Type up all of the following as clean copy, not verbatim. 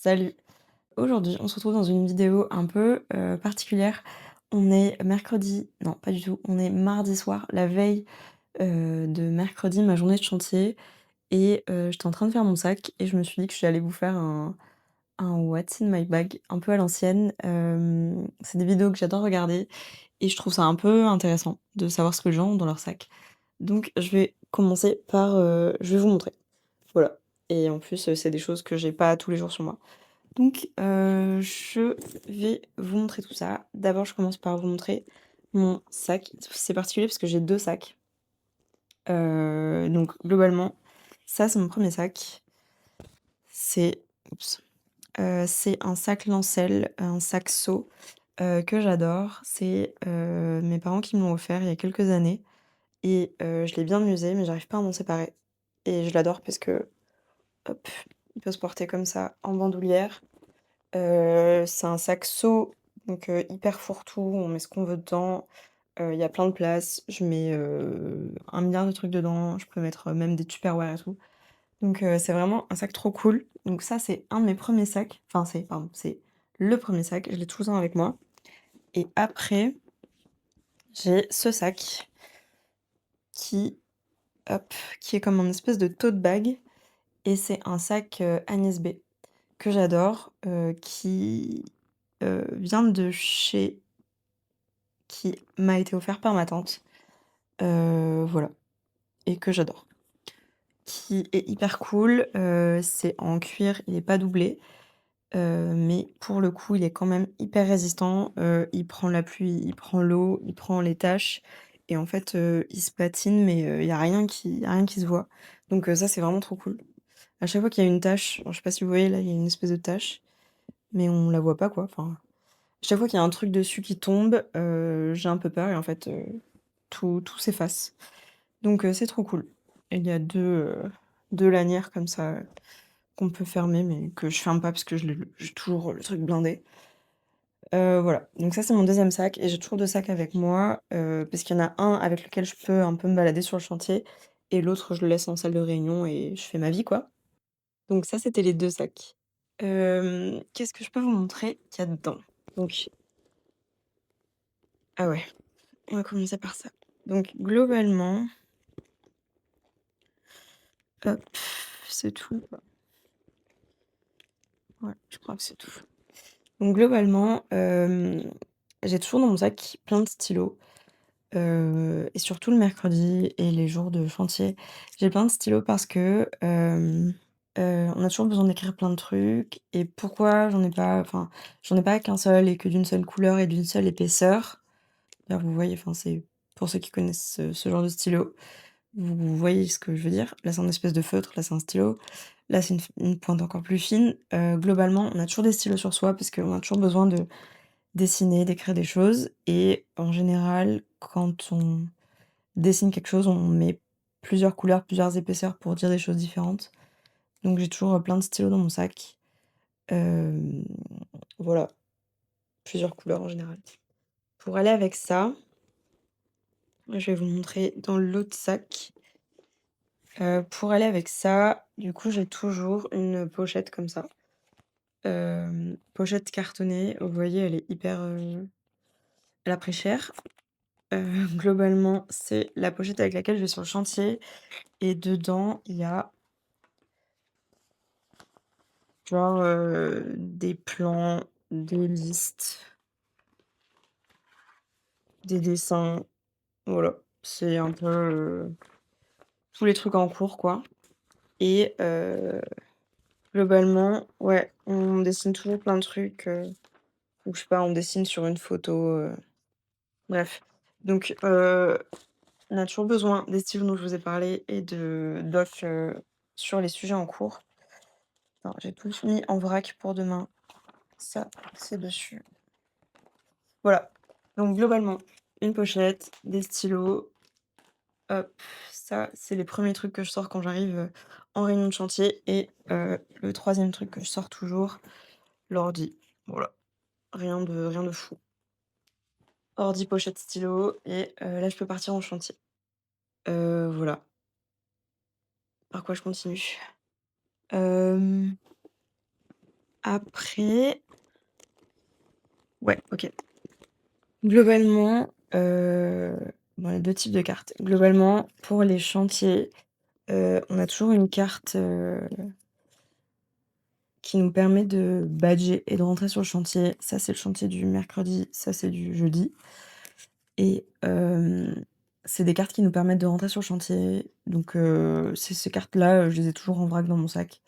Salut. Aujourd'hui, on se retrouve dans une vidéo un peu, particulière. On est mercredi non, pas du tout, on est mardi soir, la veille, de mercredi, ma journée de chantier et j'étais en train de faire mon sac et je me suis dit que j'allais vous faire un what's in my bag un peu à l'ancienne. C'est des vidéos que j'adore regarder et je trouve ça un peu intéressant de savoir ce que les gens ont dans leur sac. Donc je vais commencer par, je vais vous montrer. Voilà et en plus, c'est des choses que j'ai pas tous les jours sur moi. Donc, je vais vous montrer tout ça. D'abord, je commence par vous montrer mon sac. C'est particulier parce que j'ai 2 sacs. Donc globalement, ça, c'est mon premier sac. C'est oups, c'est un sac Lancel, un sac seau, que j'adore. C'est, mes parents qui me l'ont offert il y a quelques années et je l'ai bien usé, mais j'arrive pas à m'en séparer et je l'adore parce que, hop, il peut se porter comme ça en bandoulière. C'est un sac seau, donc hyper fourre-tout, on met ce qu'on veut dedans, il y a plein de place. Je mets, 1 milliard de trucs dedans, je peux mettre, même des tupperwares et tout. Donc c'est vraiment un sac trop cool. Donc ça, c'est un de mes premiers sacs, enfin c'est pardon, c'est le premier sac, je l'ai tout le temps avec moi et après, j'ai ce sac qui, hop, qui est comme un espèce de tote bag et c'est un sac, Agnès B que j'adore, qui, vient de chez qui m'a été offert par ma tante, voilà et que j'adore. Qui est hyper cool, c'est en cuir, il est pas doublé, mais pour le coup, il est quand même hyper résistant, il prend la pluie, il prend l'eau, il prend les taches et en fait, il se patine mais il y a rien qui se voit. Donc ça, c'est vraiment trop cool. À chaque fois qu'il y a une tache, alors je sais pas si vous voyez là, il y a une espèce de tache, mais on la voit pas quoi, enfin, chaque fois qu'il y a un truc dessus qui tombe, j'ai un peu peur et en fait, tout s'efface. Donc c'est trop cool. Et il y a 2 lanières comme ça, qu'on peut fermer, mais que je ferme pas parce que j'ai toujours le truc blindé. Voilà, donc ça, c'est mon deuxième sac et j'ai toujours 2 sacs avec moi, parce qu'il y en a un avec lequel je peux un peu me balader sur le chantier et l'autre, je le laisse en salle de réunion et je fais ma vie, quoi. Donc ça, c'était les 2 sacs. Qu'est-ce que je peux vous montrer qu'il y a dedans? Donc ah ouais, on va commencer par ça. Donc globalement, hop, c'est tout. Ouais, je crois que c'est tout. Donc globalement, j'ai toujours dans mon sac plein de stylos, et surtout le mercredi et les jours de chantier, j'ai plein de stylos parce que, on a toujours besoin d'écrire plein de trucs et pourquoi j'en ai pas qu'un seul et que d'une seule couleur et d'une seule épaisseur. D'ailleurs vous voyez, enfin c'est pour ceux qui connaissent ce genre de stylo, vous voyez ce que je veux dire? Là c'est un espèce de feutre, là c'est un stylo. Là, c'est une pointe encore plus fine. Globalement, on a toujours des stylos sur soi parce qu'on a toujours besoin de dessiner, d'écrire des choses et en général, quand on dessine quelque chose, on met plusieurs couleurs, plusieurs épaisseurs pour dire des choses différentes. Donc j'ai toujours, plein de stylos dans mon sac. Hem, voilà, plusieurs couleurs en général. Pour aller avec ça, je vais vous montrer dans l'autre sac. Pour aller avec ça, du coup, j'ai toujours une pochette comme ça. Pochette cartonnée, vous voyez, elle est hyper, elle a pris cher. Globalement, c'est la pochette avec laquelle je vais sur le chantier et dedans, il y a genre, des plans, des listes, des dessins, voilà. C'est un peu, tous les trucs en cours, quoi et globalement, ouais, on dessine toujours plein de trucs, ou je sais pas, on dessine sur une photo, bref. Donc on a toujours besoin des stylos dont je vous ai parlé et de docs, sur les sujets en cours. Alors j'ai tout mis en vrac pour demain. Ça, c'est dessus. Voilà. Donc globalement, une pochette, des stylos, hop, ça, c'est les premiers trucs que je sors quand j'arrive, en réunion de chantier et le troisième truc que je sors toujours, l'ordi. Voilà, rien de fou. Ordi, pochette, stylo et là, je peux partir en chantier. Voilà. Par quoi je continue? Hem Après ouais, OK. Globalement, bon, il y a 2 types de cartes. Globalement, pour les chantiers, on a toujours une carte, qui nous permet de badger et de rentrer sur le chantier. Ça, c'est le chantier du mercredi, ça, c'est du jeudi et c'est des cartes qui nous permettent de rentrer sur le chantier. Donc ces cartes-là, je les ai toujours en vrac dans mon sac.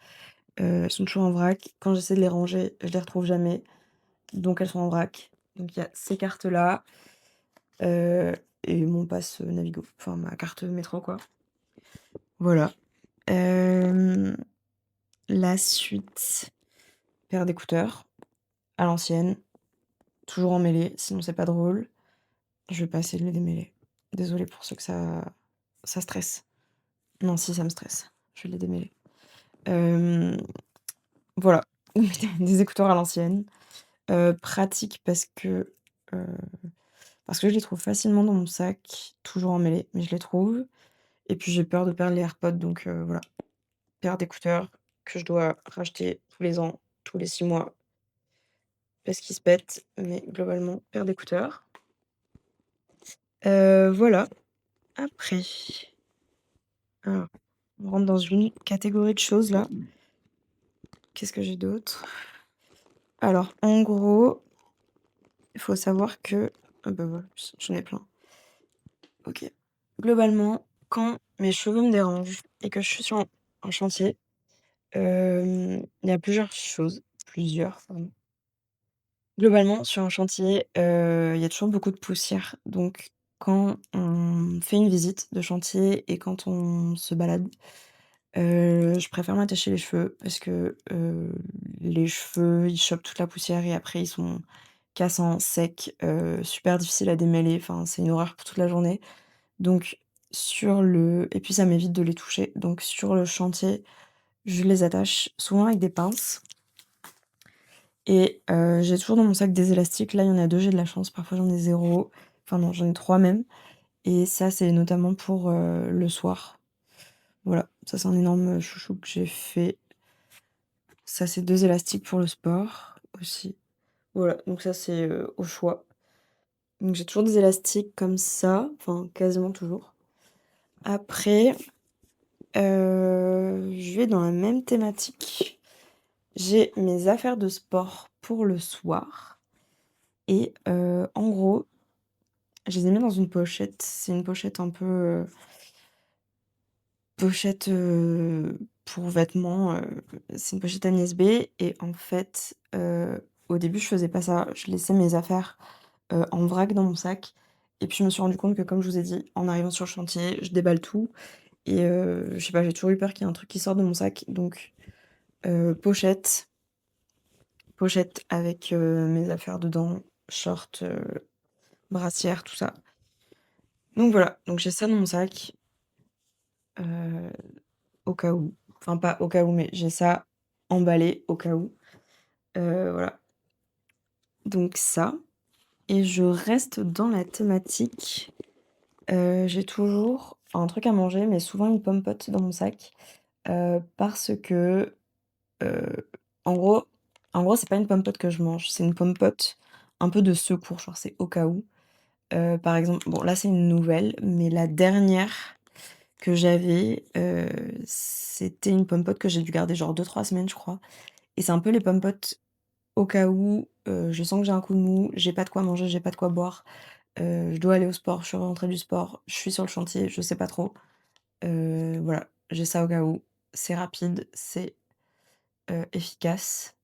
Elles sont toujours en vrac. Quand j'essaie de les ranger, je les retrouve jamais, donc elles sont en vrac. Donc il y a ces cartes-là, heu et mon pass, Navigo, enfin ma carte métro, quoi. Voilà. Hem, la suite, paire d'écouteurs à l'ancienne. Toujours emmêlés, sinon c'est pas drôle. Je vais pas essayer de les démêler. Désolée pour ceux que ça stresse. Non, si, ça me stresse. Je vais les démêler. Hem, voilà, des écouteurs à l'ancienne, pratiques heu, parce que je les trouve facilement dans mon sac, toujours emmêlés, mais je les trouve et puis j'ai peur de perdre les AirPods donc voilà. Paire d'écouteurs que je dois racheter tous les ans, tous les 6 mois parce qu'ils se pètent, mais globalement, paire d'écouteurs. Voilà. Après alors, on rentre dans une catégorie de choses là. Qu'est-ce que j'ai d'autre? Alors, en gros, il faut savoir que ah bah, voilà, j'en ai plein. OK. Globalement, quand mes cheveux me dérangent et que je suis sur un chantier, il y a plusieurs, pardon. Globalement, sur un chantier, il y a toujours beaucoup de poussière. Donc quand on fait une visite de chantier et quand on se balade, je préfère m'attacher les cheveux parce que, les cheveux, ils chopent toute la poussière et après ils sont cassants, secs, super difficiles à démêler, enfin c'est une horreur pour toute la journée. Donc sur le et puis ça m'évite de les toucher. Donc sur le chantier, je les attache souvent avec des pinces et j'ai toujours dans mon sac des élastiques. Là, il y en a 2, j'ai de la chance, parfois j'en ai zéro. Enfin non, j'en ai 3 même et ça, c'est notamment pour, le soir. Voilà, ça c'est un énorme, chouchou que j'ai fait. Ça, c'est 2 élastiques pour le sport aussi. Voilà, donc ça, c'est, au choix. Donc j'ai toujours des élastiques comme ça, enfin quasiment toujours. Après, je vais dans la même thématique. J'ai mes affaires de sport pour le soir et en gros, je les ai mis dans une pochette. C'est une pochette un peu, pochette, pour vêtements, c'est une pochette Agnès B et en fait, au début, je faisais pas ça. Je laissais mes affaires, en vrac dans mon sac et puis je me suis rendu compte que comme je vous ai dit, en arrivant sur le chantier, je déballe tout et je sais pas, j'ai toujours eu peur qu'il y ait un truc qui sorte de mon sac donc pochette, pochette avec, mes affaires dedans, shorts, brassière, tout ça. Donc voilà, donc j'ai ça dans mon sac, heu, au cas où. Enfin pas au cas où, mais j'ai ça emballé au cas où. Voilà, donc ça et je reste dans la thématique. J'ai toujours un truc à manger, mais souvent une pomme pote dans mon sac, parce que, heu, en gros c'est pas une pomme pote que je mange, c'est une pomme pote un peu de secours, genre c'est au cas où. Par exemple, bon là c'est une nouvelle, mais la dernière que j'avais, c'était une pomme pote que j'ai dû garder genre 2 3 semaines je crois et c'est un peu les pommes potes au cas où, je sens que j'ai un coup de mou, j'ai pas de quoi manger, j'ai pas de quoi boire, je dois aller au sport, je suis rentrée du sport, je suis sur le chantier, je sais pas trop. Voilà, j'ai ça au cas où. C'est rapide, c'est, efficace,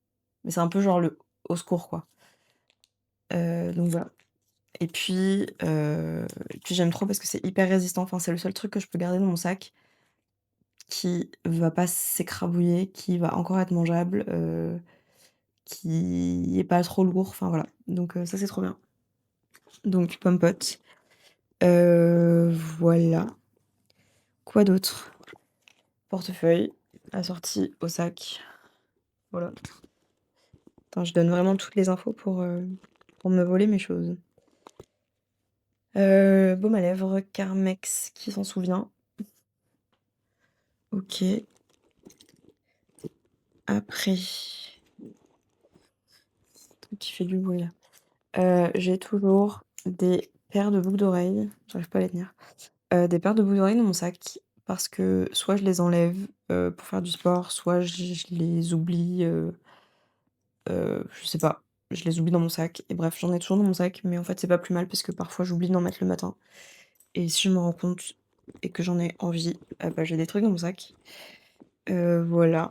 mais c'est un peu genre le au secours quoi. Donc voilà et puis j'aime trop parce que c'est hyper résistant, enfin c'est le seul truc que je peux garder dans mon sac qui va pas s'écrabouiller, qui va encore être mangeable, qui est pas trop lourd, enfin voilà. Donc ça c'est trop bien. Donc pomme pote, voilà. Quoi d'autre? Portefeuille, assorti au sac, voilà. Attends, je donne vraiment toutes les infos pour me voler mes choses. Baume à lèvres Carmex, qui s'en souvient? OK. Après, truc qui fait du bruit là. J'ai toujours des paires de boucles d'oreilles, j'arrive pas à les tenir, des paires de boucles d'oreilles dans mon sac parce que soit je les enlève, pour faire du sport, soit je les oublie, je sais pas, je les oublie dans mon sac et bref, j'en ai toujours dans mon sac, mais en fait, c'est pas plus mal parce que parfois j'oublie d'en mettre le matin et si je me rends compte et que j'en ai envie, bah, j'ai des trucs dans mon sac. Voilà,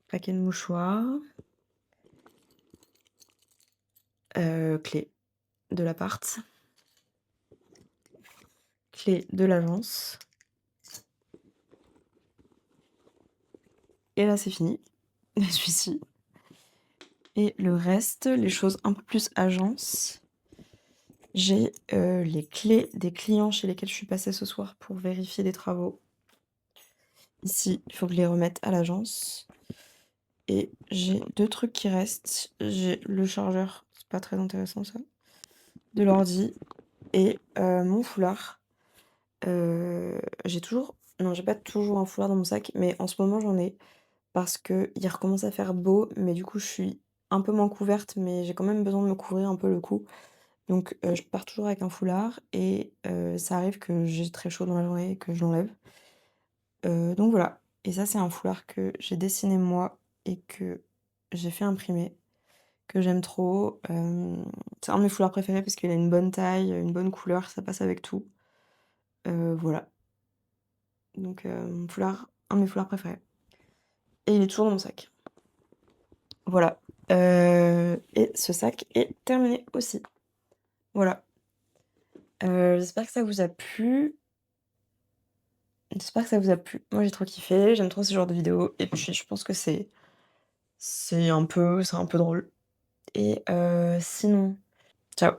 paquet de mouchoirs, clé de l'appart, clé de l'agence et là, c'est fini, celui-ci et le reste, les choses un peu plus agence, j'ai, les clés des clients chez lesquels je suis passée ce soir pour vérifier des travaux. Ici, il faut que je les remette à l'agence et j'ai 2 trucs qui restent. J'ai le chargeur, c'est pas très intéressant ça, de l'ordi et mon foulard. J'ai toujours non, j'ai pas toujours un foulard dans mon sac, mais en ce moment, j'en ai parce qu'il recommence à faire beau, mais du coup, je suis un peu moins couverte, mais j'ai quand même besoin de me couvrir un peu le cou. Donc je pars toujours avec un foulard et ça arrive que j'ai très chaud dans la journée et que je l'enlève. Donc voilà et ça, c'est un foulard que j'ai dessiné moi et que j'ai fait imprimer, que j'aime trop. C'est un de mes foulards préférés parce qu'il a une bonne taille, une bonne couleur, ça passe avec tout. Voilà, donc mon foulard un de mes foulards préférés et il est toujours dans mon sac. Voilà, et ce sac est terminé aussi. Voilà, j'espère que ça vous a plu. J'espère que ça vous a plu. Moi, j'ai trop kiffé, j'aime trop ce genre de vidéos et puis je pense que c'est un peu drôle et sinon ciao.